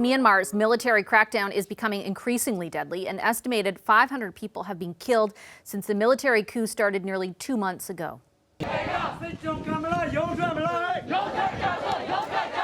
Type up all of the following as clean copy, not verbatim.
Myanmar's military crackdown is becoming increasingly deadly. An estimated 500 people have been killed since the military coup started nearly 2 months ago.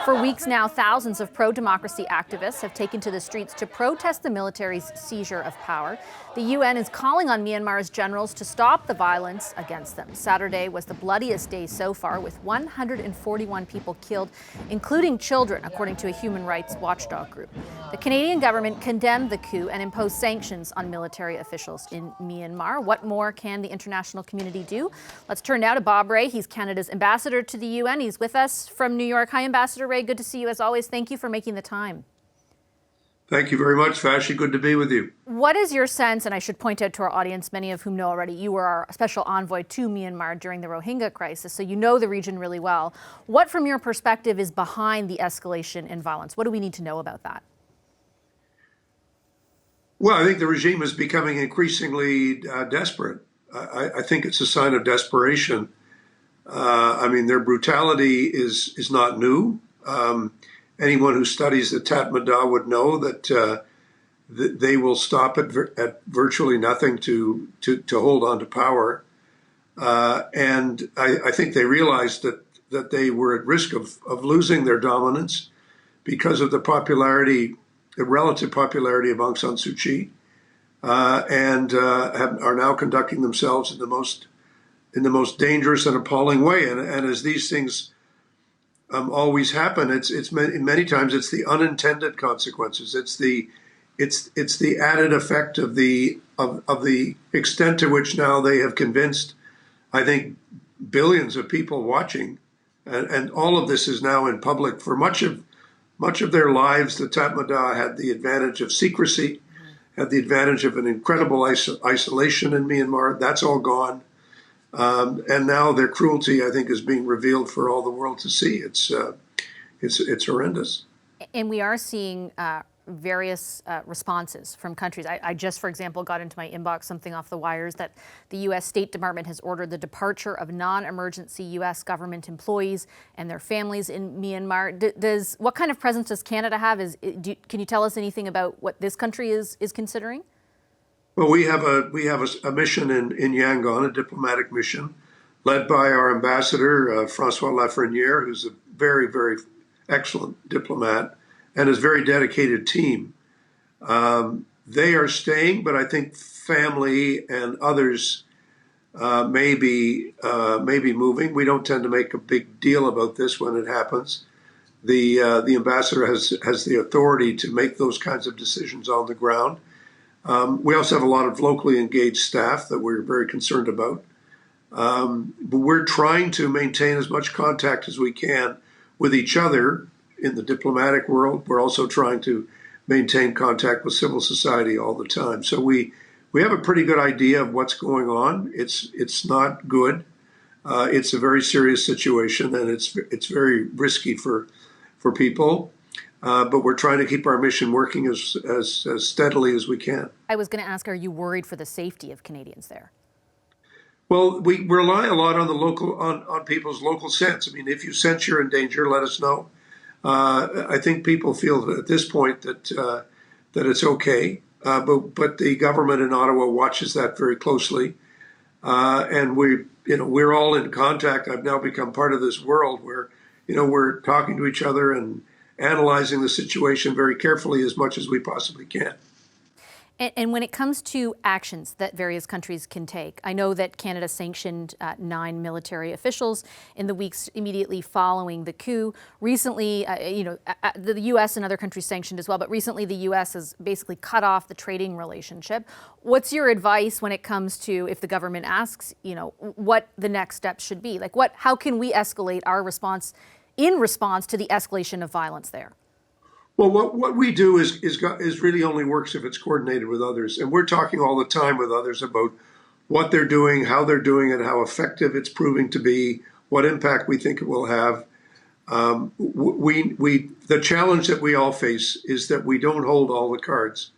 For weeks now, thousands of pro-democracy activists have taken to the streets to protest the military's seizure of power. The UN is calling on Myanmar's generals to stop the violence against them. Saturday was the bloodiest day so far, with 141 people killed, including children, according to a human rights watchdog group. The Canadian government condemned the coup and imposed sanctions on military officials in Myanmar. What more can the international community do? Let's turn now to Bob Rae. He's Canada's ambassador to the UN. He's with us from New York. Hi, Ambassador Rae. Good to see you as always. Thank you for making the time. Thank you very much, Vashi. Good to be with you. What is your sense, and I should point out to our audience, many of whom know already, you were our special envoy to Myanmar during the Rohingya crisis, so you know the region really well. What, from your perspective, is behind the escalation in violence? What do we need to know about that? Well, I think the regime is becoming increasingly desperate. I think it's a sign of desperation. I mean, their brutality is not new. Anyone who studies the Tatmadaw would know that they will stop at virtually nothing to hold on to power. And I think they realized that they were at risk of losing their dominance because of the relative popularity of Aung San Suu Kyi, and are now conducting themselves in the most dangerous and appalling way. And as these things always happen, it's many times it's the unintended consequences. It's the added effect of the extent to which now they have convinced, I think, billions of people watching, and all of this is now in public. For much of their lives, the Tatmadaw had the advantage of secrecy, had the advantage of an incredible isolation in Myanmar. That's all gone. And now their cruelty, I think, is being revealed for all the world to see. It's horrendous. And we are seeing various responses from countries. I just, for example, got into my inbox something off the wires that the U.S. State Department has ordered the departure of non-emergency U.S. government employees and their families in Myanmar. What kind of presence does Canada have? Can you tell us anything about what this country is considering? Well, we have a mission in Yangon, a diplomatic mission, led by our ambassador, Francois Lafreniere, who's a very, very excellent diplomat, and his very dedicated team. They are staying, but I think family and others may be moving. We don't tend to make a big deal about this when it happens. The ambassador has the authority to make those kinds of decisions on the ground. We also have a lot of locally engaged staff that we're very concerned about. But we're trying to maintain as much contact as we can with each other in the diplomatic world. We're also trying to maintain contact with civil society all the time. So we have a pretty good idea of what's going on. It's not good. It's a very serious situation, and it's very risky for people. But we're trying to keep our mission working as steadily as we can. I was going to ask, are you worried for the safety of Canadians there? Well, we rely a lot on on people's local sense. I mean, if you sense you're in danger, let us know. I think people feel at this point that it's okay, but the government in Ottawa watches that very closely, and we're all in contact. I've now become part of this world where we're talking to each other and analyzing the situation very carefully as much as we possibly can. And when it comes to actions that various countries can take, I know that Canada sanctioned 9 military officials in the weeks immediately following the coup. Recently, the U.S. and other countries sanctioned as well, but recently the U.S. has basically cut off the trading relationship. What's your advice when it comes to, if the government asks, what the next steps should be? Like, how can we escalate our response in response to the escalation of violence there? Well, what we do is really only works if it's coordinated with others. And we're talking all the time with others about what they're doing, how they're doing it, how effective it's proving to be, what impact we think it will have. The challenge that we all face is that we don't hold all the cards.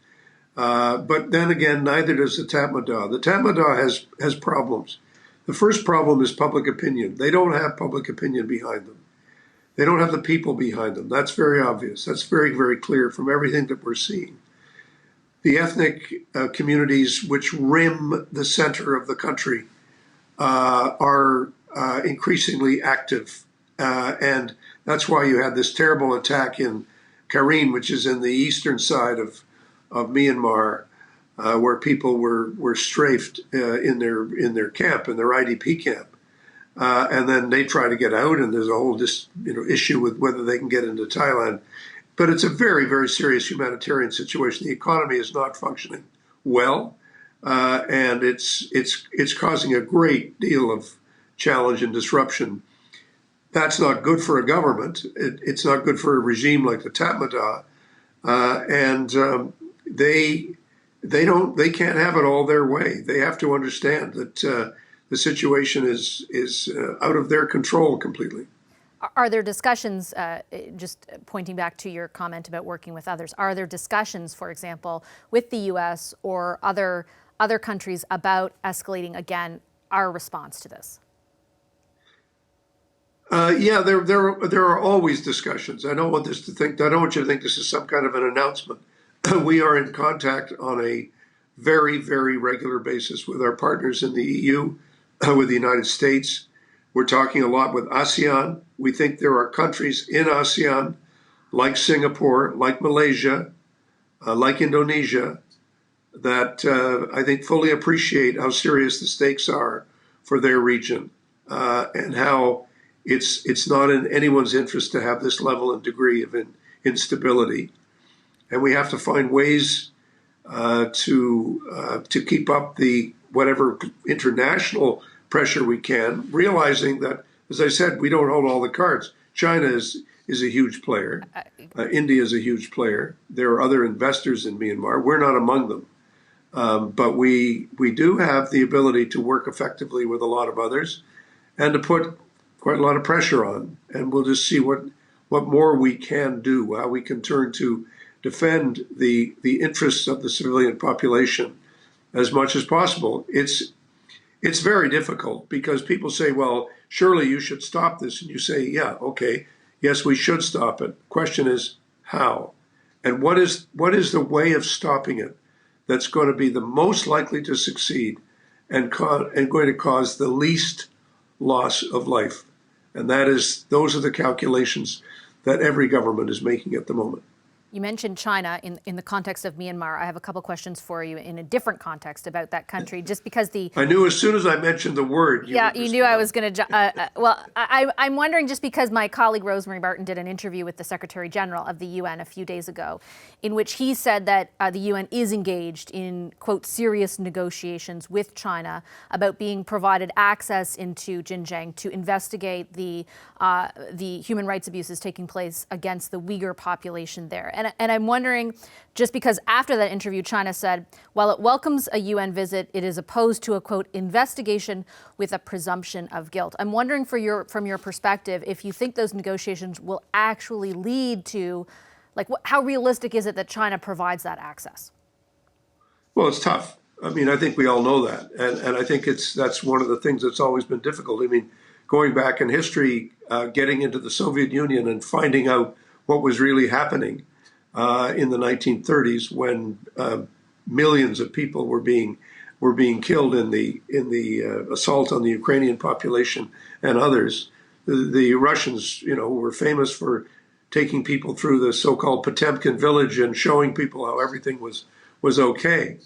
But then again, neither does the Tatmadaw. The Tatmadaw has problems. The first problem is public opinion. They don't have public opinion behind them. They don't have the people behind them. That's very obvious. That's very, very clear from everything that we're seeing. The ethnic communities which rim the center of the country are increasingly active. And that's why you had this terrible attack in Karen, which is in the eastern side of Myanmar, where people were strafed in their camp, in their IDP camp. And then they try to get out, and there's a whole issue with whether they can get into Thailand. But it's a very, very serious humanitarian situation. The economy is not functioning well, and it's causing a great deal of challenge and disruption. That's not good for a government. It's not good for a regime like the Tatmadaw, and they can't have it all their way. They have to understand that the situation is out of their control completely. Are there discussions, just pointing back to your comment about working with others, are there discussions, for example, with the U.S. or other countries about escalating, again, our response to this? Yeah, there are always discussions. I don't want you to think this is some kind of an announcement. We are in contact on a very, very regular basis with our partners in the EU, with the United States. We're talking a lot with ASEAN. We think there are countries in ASEAN, like Singapore, like Malaysia, like Indonesia, that I think fully appreciate how serious the stakes are for their region, and how it's not in anyone's interest to have this level and degree of instability. And we have to find ways to keep up the whatever international pressure we can, realizing that, as I said, we don't hold all the cards. China is a huge player. India is a huge player. There are other investors in Myanmar. We're not among them. But we do have the ability to work effectively with a lot of others and to put quite a lot of pressure on. And we'll just see what more we can do, how we can turn to defend the interests of the civilian population as much as possible. It's very difficult because people say, well, surely you should stop this. And you say, yeah, okay, yes, we should stop it. Question is, how? And what is the way of stopping it that's going to be the most likely to succeed and going to cause the least loss of life? And those are the calculations that every government is making at the moment. You mentioned China in the context of Myanmar. I have a couple questions for you in a different context about that country, just because I knew as soon as I mentioned the word. You knew I was going to. Well, I'm wondering, just because my colleague Rosemary Barton did an interview with the Secretary General of the UN a few days ago, in which he said that the UN is engaged in, quote, serious negotiations with China about being provided access into Xinjiang to investigate the human rights abuses taking place against the Uyghur population there. And I'm wondering, just because after that interview, China said, while it welcomes a UN visit, it is opposed to a, quote, investigation with a presumption of guilt. I'm wondering, from your perspective, if you think those negotiations will actually lead to, how realistic is it that China provides that access? Well, it's tough. I mean, I think we all know that. And I think that's one of the things that's always been difficult. I mean, going back in history, getting into the Soviet Union and finding out what was really happening in the 1930s, when millions of people were being killed in the assault on the Ukrainian population and others. The Russians, were famous for taking people through the so-called Potemkin village and showing people how everything was okay.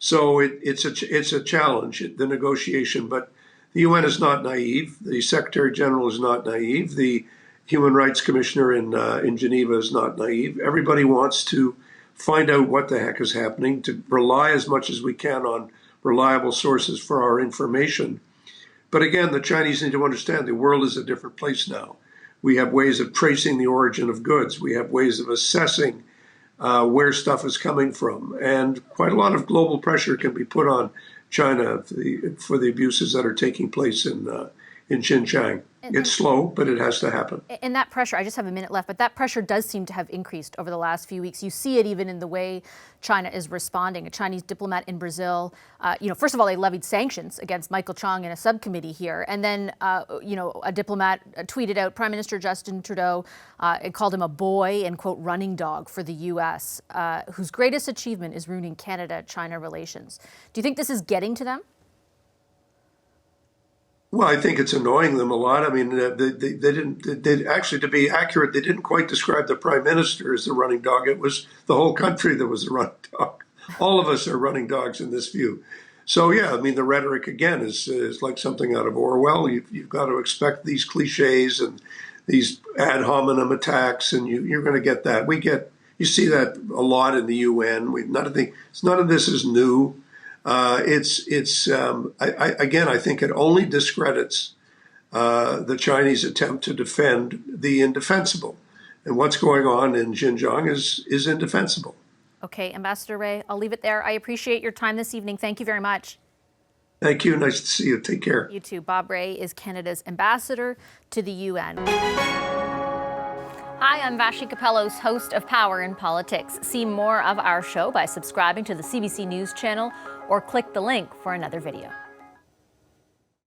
So it's a challenge, the negotiation. But the UN is not naive. The Secretary General is not naive. The Human Rights Commissioner in Geneva is not naive. Everybody wants to find out what the heck is happening, to rely as much as we can on reliable sources for our information. But again, the Chinese need to understand the world is a different place now. We have ways of tracing the origin of goods. We have ways of assessing where stuff is coming from. And quite a lot of global pressure can be put on China for the abuses that are taking place in Xinjiang. It's slow, but it has to happen. And that pressure, I just have a minute left, but that pressure does seem to have increased over the last few weeks. You see it even in the way China is responding. A Chinese diplomat in Brazil, first of all, they levied sanctions against Michael Chong in a subcommittee here. And then, a diplomat tweeted out Prime Minister Justin Trudeau and called him a boy and, quote, running dog for the U.S., whose greatest achievement is ruining Canada-China relations. Do you think this is getting to them? Well, I think it's annoying them a lot. I mean, they actually, to be accurate, they didn't quite describe the prime minister as the running dog. It was the whole country that was the running dog. All of us are running dogs in this view. So, yeah, I mean, the rhetoric, again, is like something out of Orwell. You've got to expect these cliches and these ad hominem attacks, and you're going to get that. You see that a lot in the UN. None of this is new. I think it only discredits the Chinese attempt to defend the indefensible. And what's going on in Xinjiang is indefensible. Okay, Ambassador Rae, I'll leave it there. I appreciate your time this evening. Thank you very much. Thank you. Nice to see you. Take care. You too. Bob Rae is Canada's ambassador to the UN. Hi, I'm Vashi Capellos, host of Power in Politics. See more of our show by subscribing to the CBC News channel or click the link for another video.